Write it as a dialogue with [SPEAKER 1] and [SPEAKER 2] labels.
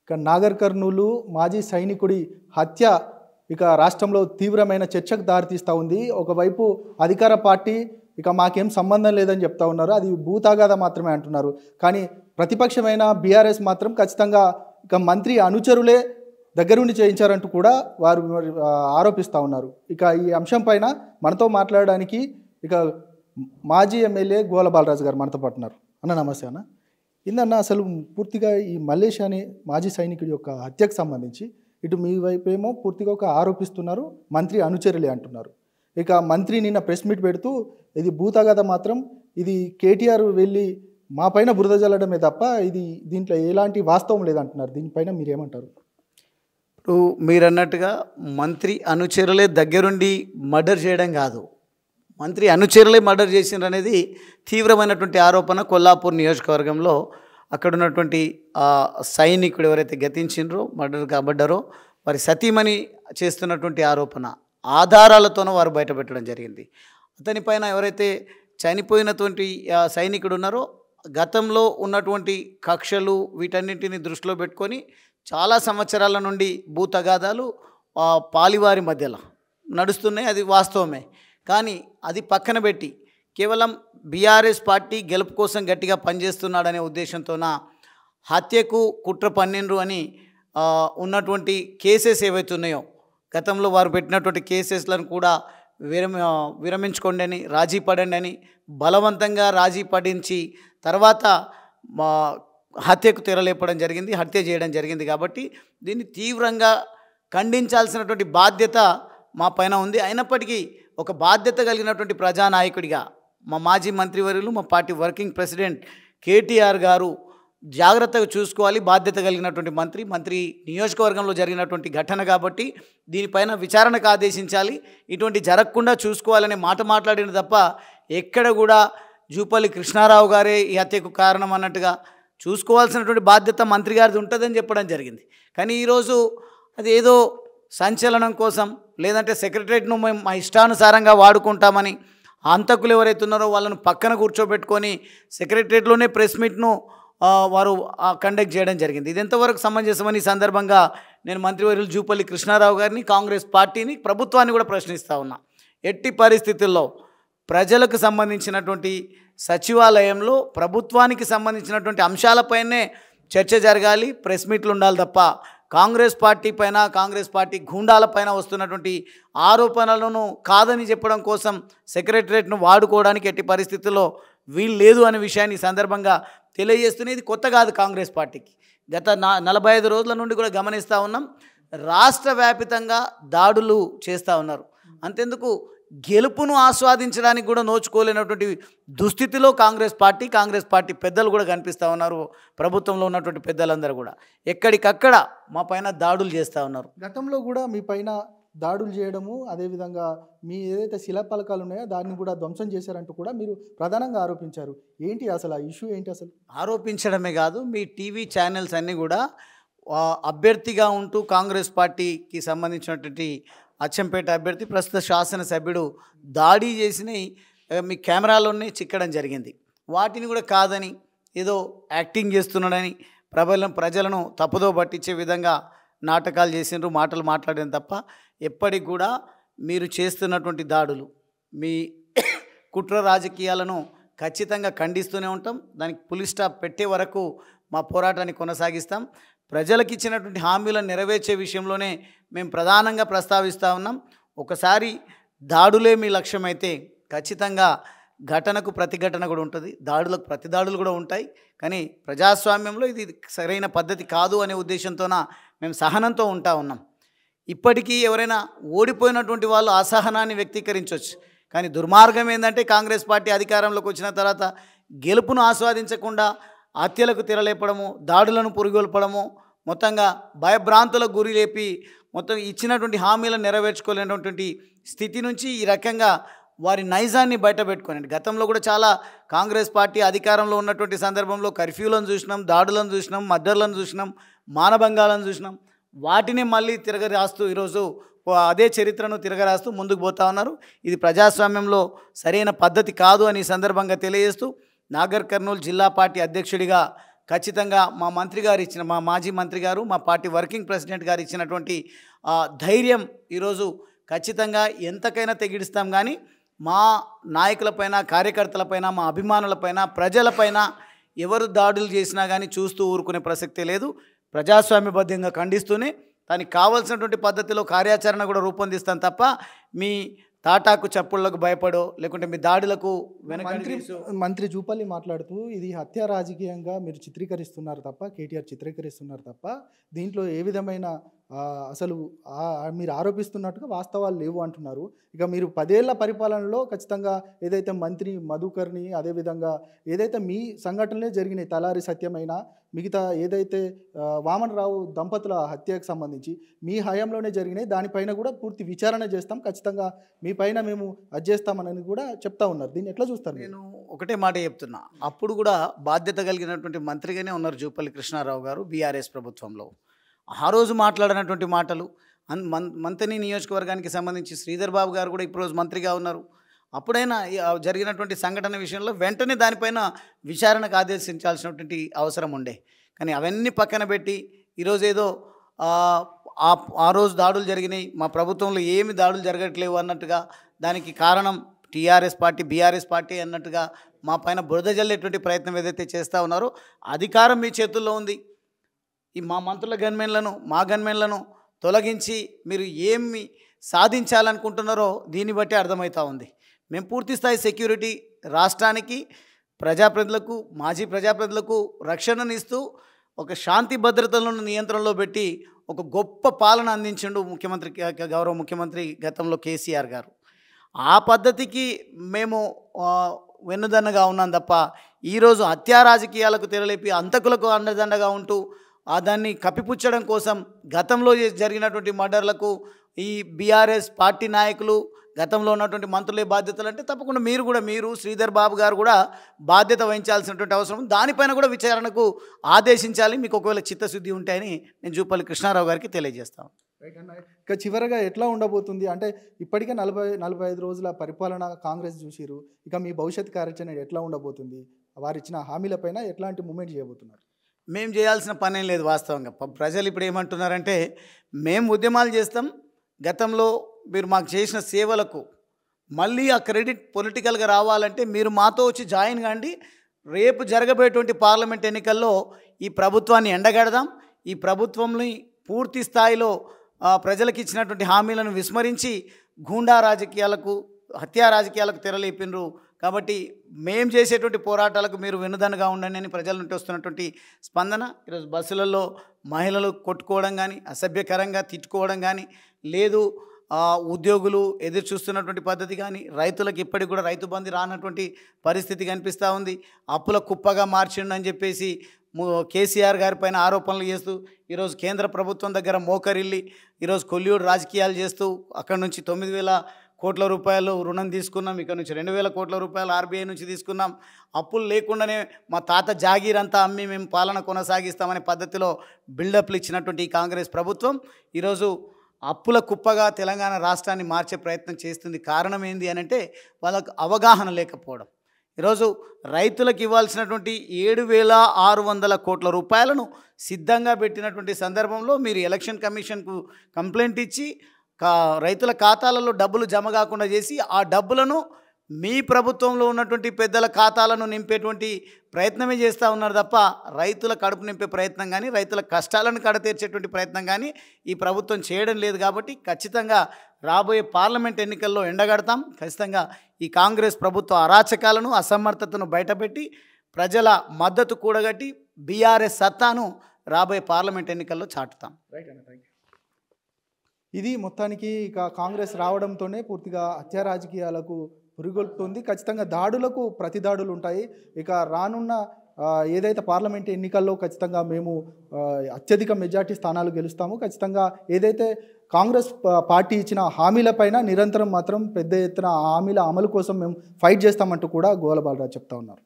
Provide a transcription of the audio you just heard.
[SPEAKER 1] ఇక నాగర్ కర్నూలు మాజీ సైనికుడి హత్య ఇక రాష్ట్రంలో తీవ్రమైన చర్చకు దారితీస్తూ ఉంది. ఒకవైపు అధికార పార్టీ ఇక మాకేం సంబంధం లేదని చెప్తా ఉన్నారు, అది భూతాగాథ మాత్రమే అంటున్నారు. కానీ ప్రతిపక్షమైన బీఆర్ఎస్ మాత్రం ఖచ్చితంగా ఇక మంత్రి అనుచరులే దగ్గరుండి చేయించారంటూ కూడా వారు ఆరోపిస్తూ ఉన్నారు. ఇక ఈ అంశం పైన మనతో మాట్లాడడానికి ఇక మాజీ ఎమ్మెల్యే గోల బాలరాజు గారు మనతో పాటు ఉన్నారు. అన్న నమస్తే అన్న. ఇందన్న అసలు పూర్తిగా ఈ మల్లేష్ అనే మాజీ సైనికుడి యొక్క హత్యకు సంబంధించి ఇటు మీ వైపు ఏమో పూర్తిగా ఒక ఆరోపిస్తున్నారు, మంత్రి అనుచరులే అంటున్నారు. ఇక మంత్రి నిన్న ప్రెస్ మీట్ పెడుతూ ఇది భూతగాథ మాత్రం ఇది కేటీఆర్ వెళ్ళి మా పైన బురద జల్లడమే తప్ప ఇది దీంట్లో ఎలాంటి వాస్తవం లేదంటున్నారు. దీనిపైన మీరేమంటారు?
[SPEAKER 2] ఇప్పుడు మీరన్నట్టుగా మంత్రి అనుచరులే దగ్గరుండి మర్డర్ చేయడం కాదు, మంత్రి అనుచరులే మర్డర్ చేసిండ్రు అనేది తీవ్రమైనటువంటి ఆరోపణ. కొల్లాపూర్ నియోజకవర్గంలో అక్కడ ఉన్నటువంటి సైనికుడు ఎవరైతే గతించిండ్రో మర్డర్ కాబడ్డారో వారి సతీమణి చేస్తున్నటువంటి ఆరోపణ ఆధారాలతోనూ వారు బయటపెట్టడం జరిగింది. అతనిపైన ఎవరైతే చనిపోయినటువంటి సైనికుడు ఉన్నారో గతంలో ఉన్నటువంటి కక్షలు వీటన్నింటిని దృష్టిలో పెట్టుకొని చాలా సంవత్సరాల నుండి భూతగాథాలు పాలివారి మధ్యలో నడుస్తున్నాయి, అది వాస్తవమే. కానీ అది పక్కన పెట్టి కేవలం బీఆర్ఎస్ పార్టీ గెలుపు కోసం గట్టిగా పనిచేస్తున్నాడనే ఉద్దేశంతోన హత్యకు కుట్ర పన్నిండ్రు అని ఉన్నటువంటి కేసెస్ ఏవైతే ఉన్నాయో గతంలో వారు పెట్టినటువంటి కేసెస్లను కూడా విరమించుకోండి అని, రాజీ పడండి అని బలవంతంగా రాజీ పడించి తర్వాత హత్యకు తెరలేపడం జరిగింది, హత్య చేయడం జరిగింది. కాబట్టి దీన్ని తీవ్రంగా ఖండించాల్సినటువంటి బాధ్యత మా పైన ఉంది. అయినప్పటికీ ఒక బాధ్యత కలిగినటువంటి ప్రజానాయకుడిగా మా మాజీ మంత్రివర్యులు, మా పార్టీ వర్కింగ్ ప్రెసిడెంట్ కేటీఆర్ గారు జాగ్రత్తగా చూసుకోవాలి. బాధ్యత కలిగినటువంటి మంత్రి నియోజకవర్గంలో జరిగినటువంటి ఘటన కాబట్టి దీనిపైన విచారణకు ఆదేశించాలి, ఇటువంటి జరగకుండా చూసుకోవాలనే మాట మాట్లాడిన తప్ప ఎక్కడ కూడా జూపల్లి కృష్ణారావు గారే ఈ హత్యకు కారణం అన్నట్టుగా చూసుకోవాల్సినటువంటి బాధ్యత మంత్రి గారిది ఉంటుందని చెప్పడం జరిగింది. కానీ ఈరోజు అది ఏదో సంచలనం కోసం లేదంటే సెక్రటరేట్ను మేము మా ఇష్టానుసారంగా వాడుకుంటామని హంతకులు ఎవరైతే ఉన్నారో వాళ్ళను పక్కన కూర్చోబెట్టుకొని సెక్రటరేట్లోనే ప్రెస్ మీట్ను వారు కండక్ట్ చేయడం జరిగింది. ఇది ఎంతవరకు సమంజసమని ఈ సందర్భంగా నేను మంత్రివర్యులు జూపల్లి కృష్ణారావు గారిని, కాంగ్రెస్ పార్టీని, ప్రభుత్వాన్ని కూడా ప్రశ్నిస్తూ ఉన్నా. ఎట్టి పరిస్థితుల్లో ప్రజలకు సంబంధించినటువంటి సచివాలయంలో ప్రభుత్వానికి సంబంధించినటువంటి అంశాలపైనే చర్చ జరగాలి, ప్రెస్ మీట్లు ఉండాలి తప్ప కాంగ్రెస్ పార్టీ పైన, కాంగ్రెస్ పార్టీ గూండాలపైన వస్తున్నటువంటి ఆరోపణలను కాదని చెప్పడం కోసం సెక్రటరేట్ను వాడుకోవడానికి ఎట్టి పరిస్థితుల్లో వీలు లేదు అనే విషయాన్ని ఈ సందర్భంగా తెలియజేస్తున్నది. కొత్త కాదు కాంగ్రెస్ పార్టీకి, గత 45 రోజుల నుండి కూడా గమనిస్తూ ఉన్నాం. రాష్ట్ర వ్యాపితంగా దాడులు చేస్తూ ఉన్నారు. అంతెందుకు గెలుపును ఆస్వాదించడానికి కూడా నోచుకోలేనటువంటి దుస్థితిలో కాంగ్రెస్ పార్టీ పెద్దలు కూడా కనిపిస్తూ ఉన్నారు. ప్రభుత్వంలో ఉన్నటువంటి పెద్దలందరూ కూడా ఎక్కడికక్కడ మా పైన దాడులు చేస్తూ ఉన్నారు.
[SPEAKER 1] గతంలో కూడా మీ పైన దాడులు చేయడము, అదేవిధంగా మీ ఏదైతే శిలాఫలకాలు ఉన్నాయో దాన్ని కూడా ధ్వంసం చేశారంటూ కూడా మీరు ప్రధానంగా ఆరోపించారు. ఏంటి అసలు ఆ ఇష్యూ ఏంటి? అసలు
[SPEAKER 2] ఆరోపించడమే కాదు, మీ టీవీ ఛానల్స్ అన్నీ కూడా అభ్యర్థిగా ఉంటూ కాంగ్రెస్ పార్టీకి సంబంధించినటువంటి అచ్చంపేట అభ్యర్థి ప్రస్తుత శాసనసభ్యుడు దాడి చేసిన మీ కెమెరాలోనే చిక్కడం జరిగింది. వాటిని కూడా కాదని ఏదో యాక్టింగ్ చేస్తున్నాడని ప్రజలను తప్పుదో పట్టించే విధంగా నాటకాలు చేసిండ్రు, మాటలు మాట్లాడిన తప్ప ఎప్పటికి కూడా మీరు చేస్తున్నటువంటి దాడులు, మీ కుట్ర రాజకీయాలను ఖచ్చితంగా ఖండిస్తూనే ఉంటాం. దానికి పులి స్టాప్ పెట్టే వరకు మా పోరాటాన్ని కొనసాగిస్తాం. ప్రజలకు ఇచ్చినటువంటి హామీలను నెరవేర్చే విషయంలోనే మేము ప్రధానంగా ప్రస్తావిస్తూ ఉన్నాం. ఒకసారి దాడులే మీ లక్ష్యమైతే ఖచ్చితంగా ఘటనకు ప్రతిఘటన కూడా ఉంటుంది, దాడులకు ప్రతిదాడులు కూడా ఉంటాయి. కానీ ప్రజాస్వామ్యంలో ఇది సరైన పద్ధతి కాదు అనే ఉద్దేశంతోన మేము సహనంతో ఉంటా ఉన్నాం. ఇప్పటికీ ఎవరైనా ఓడిపోయినటువంటి వాళ్ళు అసహనాన్ని వ్యక్తీకరించవచ్చు. కానీ దుర్మార్గం ఏంటంటే కాంగ్రెస్ పార్టీ అధికారంలోకి వచ్చిన తర్వాత గెలుపును ఆస్వాదించకుండా హత్యలకు తెరలేపడము, దాడులను పురిగొల్పడము, మొత్తంగా భయభ్రాంతులకు గురి లేపి మొత్తం ఇచ్చినటువంటి హామీలను నెరవేర్చుకోలేనటువంటి స్థితి నుంచి ఈ రకంగా వారి నైజాన్ని బయటపెట్టుకోనండి. గతంలో కూడా చాలా కాంగ్రెస్ పార్టీ అధికారంలో ఉన్నటువంటి సందర్భంలో కర్ఫ్యూలను చూసినాం, దాడులను చూసినాం, మర్డర్లను చూసినాం, మానభంగాలను చూసినాం. వాటిని మళ్ళీ తిరగరాస్తూ ఈరోజు అదే చరిత్రను తిరగరాస్తూ ముందుకు పోతా ఉన్నారు. ఇది ప్రజాస్వామ్యంలో సరైన పద్ధతి కాదు అని సందర్భంగా తెలియజేస్తూ నాగర్ కర్నూలు జిల్లా పార్టీ అధ్యక్షుడిగా ఖచ్చితంగా మా మంత్రి గారు ఇచ్చిన మా మాజీ మంత్రి గారు మా పార్టీ వర్కింగ్ ప్రెసిడెంట్ గారు ఇచ్చినటువంటి ధైర్యం ఈరోజు ఖచ్చితంగా ఎంతకైనా తెగిడిస్తాం. కానీ మా నాయకులపైన, కార్యకర్తలపైన, మా అభిమానులపైన, ప్రజలపైన ఎవరు దాడులు చేసినా కానీ చూస్తూ ఊరుకునే ప్రసక్తే లేదు. ప్రజాస్వామ్యబద్ధంగా ఖండిస్తూనే దానికి కావాల్సినటువంటి పద్ధతిలో కార్యాచరణ కూడా రూపొందిస్తాం తప్ప మీ తాటాకు చప్పుళ్లకు భయపడో లేకుంటే మీ దాడులకు
[SPEAKER 1] మంత్రి జూపల్లి మాట్లాడుతూ ఇది హత్య రాజకీయంగా మీరు చిత్రీకరిస్తున్నారు తప్ప, కేటీఆర్ చిత్రీకరిస్తున్నారు తప్ప దీంట్లో ఏ విధమైన అసలు మీరు ఆరోపిస్తున్నట్టుగా వాస్తవాలు లేవు అంటున్నారు. ఇక మీరు 10 ఏళ్ల పరిపాలనలో ఖచ్చితంగా ఏదైతే మంత్రి మధుకర్ని, అదేవిధంగా ఏదైతే మీ సంఘటనలే జరిగినాయి, తలారి సత్యమైన, మిగతా ఏదైతే వామనరావు దంపతుల హత్యకు సంబంధించి మీ హయాంలోనే జరిగినాయి, దానిపైన కూడా పూర్తి విచారణ చేస్తాం, ఖచ్చితంగా మీ పైన మేము అది చేస్తామని కూడా చెప్తా ఉన్నారు. దీన్ని ఎట్లా చూస్తారు?
[SPEAKER 2] నేను ఒకటే మాట చెప్తున్నా, అప్పుడు కూడా బాధ్యత కలిగినటువంటి మంత్రిగానే ఉన్నారు జూపల్లి కృష్ణారావు గారు బీఆర్ఎస్ ప్రభుత్వంలో. ఆ రోజు మాట్లాడినటువంటి మాటలు మంతని నియోజకవర్గానికి సంబంధించి శ్రీధర్ బాబు గారు కూడా ఇప్పుడు మంత్రిగా ఉన్నారు. అప్పుడైనా జరిగినటువంటి సంఘటన విషయంలో వెంటనే దానిపైన విచారణకు ఆదేశించాల్సినటువంటి అవసరం ఉండే. కానీ అవన్నీ పక్కన పెట్టి ఈరోజు ఏదో ఆ రోజు దాడులు జరిగినాయి, మా ప్రభుత్వంలో ఏమి దాడులు జరగట్లేవు అన్నట్టుగా, దానికి కారణం టీఆర్ఎస్ పార్టీ, బీఆర్ఎస్ పార్టీ అన్నట్టుగా మా పైన బురద జల్లేటువంటి ప్రయత్నం ఏదైతే చేస్తూ ఉన్నారో, అధికారం మీ చేతుల్లో ఉంది. ఈ మా మంత్రుల గన్మెన్లను, మా గన్మెన్లను తొలగించి మీరు ఏమి సాధించాలనుకుంటున్నారో దీన్ని బట్టి అర్థమవుతూ ఉంది. మేము పూర్తిస్థాయి సెక్యూరిటీ రాష్ట్రానికి, ప్రజాప్రతినిధులకు, మాజీ ప్రజాప్రతినిధులకు రక్షణనిస్తూ ఒక శాంతి భద్రతలను నియంత్రణలో పెట్టి ఒక గొప్ప పాలన అందించిండు గౌరవ ముఖ్యమంత్రి గతంలో కేసీఆర్ గారు. ఆ పద్ధతికి మేము వెన్నుదన్నగా ఉన్నాం తప్ప ఈరోజు హత్యా రాజకీయాలకు తెరలేపి అంతకులకు అండదండగా ఉంటూ దాన్ని కప్పిపుచ్చడం కోసం గతంలో జరిగినటువంటి మర్డర్లకు ఈ బీఆర్ఎస్ పార్టీ నాయకులు, గతంలో ఉన్నటువంటి మంత్రులే బాధ్యతలు అంటే తప్పకుండా మీరు శ్రీధర్ బాబు గారు కూడా బాధ్యత వహించాల్సినటువంటి అవసరం, దానిపైన కూడా విచారణకు ఆదేశించాలి మీకు ఒకవేళ చిత్తశుద్ధి ఉంటాయని నేను జూపల్లి కృష్ణారావు గారికి తెలియజేస్తాను.
[SPEAKER 1] ఇక చివరగా ఎట్లా ఉండబోతుంది అంటే, ఇప్పటికే 45 రోజుల పరిపాలన కాంగ్రెస్ చూసిరు, ఇక మీ భవిష్యత్ కార్యాచరణ ఎట్లా ఉండబోతుంది? వారు ఇచ్చిన హామీలపైన ఎట్లాంటి మూమెంట్ చేయబోతున్నారు?
[SPEAKER 2] మేము చేయాల్సిన పని ఏం లేదు. వాస్తవంగా ప్రజలు ఇప్పుడు ఏమంటున్నారంటే, మేము ఉద్యమాలు చేస్తాం, గతంలో మీరు మాకు చేసిన సేవలకు మళ్ళీ ఆ క్రెడిట్ పొలిటికల్గా రావాలంటే మీరు మాతో వచ్చి జాయిన్ కాండి, రేపు జరగబోయేటువంటి పార్లమెంట్ ఎన్నికల్లో ఈ ప్రభుత్వాన్ని ఎండగడదాం, ఈ ప్రభుత్వంని పూర్తి స్థాయిలో ప్రజలకు ఇచ్చినటువంటి హామీలను విస్మరించి గూండా రాజకీయాలకు, హత్యా రాజకీయాలకు తెరలేపినరు. కాబట్టి మేము చేసేటువంటి పోరాటాలకు మీరు వెన్నుదన్నుగా ఉండండి అని ప్రజల నుండి వస్తున్నటువంటి స్పందన. ఈరోజు బస్సులలో మహిళలు కొట్టుకోవడం కానీ, అసభ్యకరంగా తిట్టుకోవడం కానీ, లేదు ఉద్యోగులు ఎదురు చూస్తున్నటువంటి పద్ధతి కానీ, రైతులకు ఇప్పటికి కూడా రైతు బంధు రానటువంటి పరిస్థితి కనిపిస్తూ ఉంది. అప్పుల కుప్పగా మార్చిండు అని చెప్పేసి కేసీఆర్ గారి పైన ఆరోపణలు చేస్తూ ఈరోజు కేంద్ర ప్రభుత్వం దగ్గర మోకరిల్లి ఈరోజు కొల్యూడు రాజకీయాలు చేస్తూ అక్కడి నుంచి 9,000 కోట్ల రూపాయలు రుణం తీసుకున్నాం, ఇక్కడ నుంచి 2,000 కోట్ల రూపాయలు ఆర్బీఐ నుంచి తీసుకున్నాం, అప్పులు లేకుండానే మా తాత జాగీరంతా అమ్మి మేము పాలన కొనసాగిస్తామనే పద్ధతిలో బిల్డప్లు ఇచ్చినటువంటి ఈ కాంగ్రెస్ ప్రభుత్వం ఈరోజు అప్పుల కుప్పగా తెలంగాణ రాష్ట్రాన్ని మార్చే ప్రయత్నం చేస్తుంది. కారణం ఏంది అని అంటే వాళ్ళకు అవగాహన లేకపోవడం. ఈరోజు రైతులకు ఇవ్వాల్సినటువంటి 7,600 కోట్ల రూపాయలను సిద్ధంగా పెట్టినటువంటి సందర్భంలో మీరు ఎలక్షన్ కమిషన్కు కంప్లైంట్ ఇచ్చి రైతుల ఖాతాలలో డబ్బులు జమ కాకుండా చేసి ఆ డబ్బులను మీ ప్రభుత్వంలో ఉన్నటువంటి పెద్దల ఖాతాలను నింపేటువంటి ప్రయత్నమే చేస్తూ ఉన్నారు తప్ప రైతుల కడుపు నింపే ప్రయత్నం కానీ, రైతుల కష్టాలను కడతీర్చేటువంటి ప్రయత్నం కానీ ఈ ప్రభుత్వం చేయడం లేదు. కాబట్టి ఖచ్చితంగా రాబోయే పార్లమెంట్ ఎన్నికల్లో ఎండగడతాం. ఖచ్చితంగా ఈ కాంగ్రెస్ ప్రభుత్వ అరాచకాలను, అసమర్థతను బయటపెట్టి ప్రజల మద్దతు కూడగట్టి బీఆర్ఎస్ సత్తాను రాబోయే పార్లమెంట్ ఎన్నికల్లో చాటుతాం.
[SPEAKER 1] ఇది మొత్తానికి ఇక కాంగ్రెస్ రావడంతోనే పూర్తిగా హత్యా రాజకీయాలకు పురిగొల్పుతుంది. ఖచ్చితంగా దాడులకు ప్రతి దాడులు ఉంటాయి. ఇక రానున్న ఏదైతే పార్లమెంట్ ఎన్నికల్లో ఖచ్చితంగా మేము అత్యధిక మెజార్టీ స్థానాలు గెలుస్తాము. ఖచ్చితంగా ఏదైతే కాంగ్రెస్ పార్టీ ఇచ్చిన హామీలపైన నిరంతరం మాత్రం పెద్ద ఎత్తున హామీల అమలు కోసం మేము ఫైట్ చేస్తామంటూ కూడా గోల బాలరాజు చెప్తా ఉన్నారు.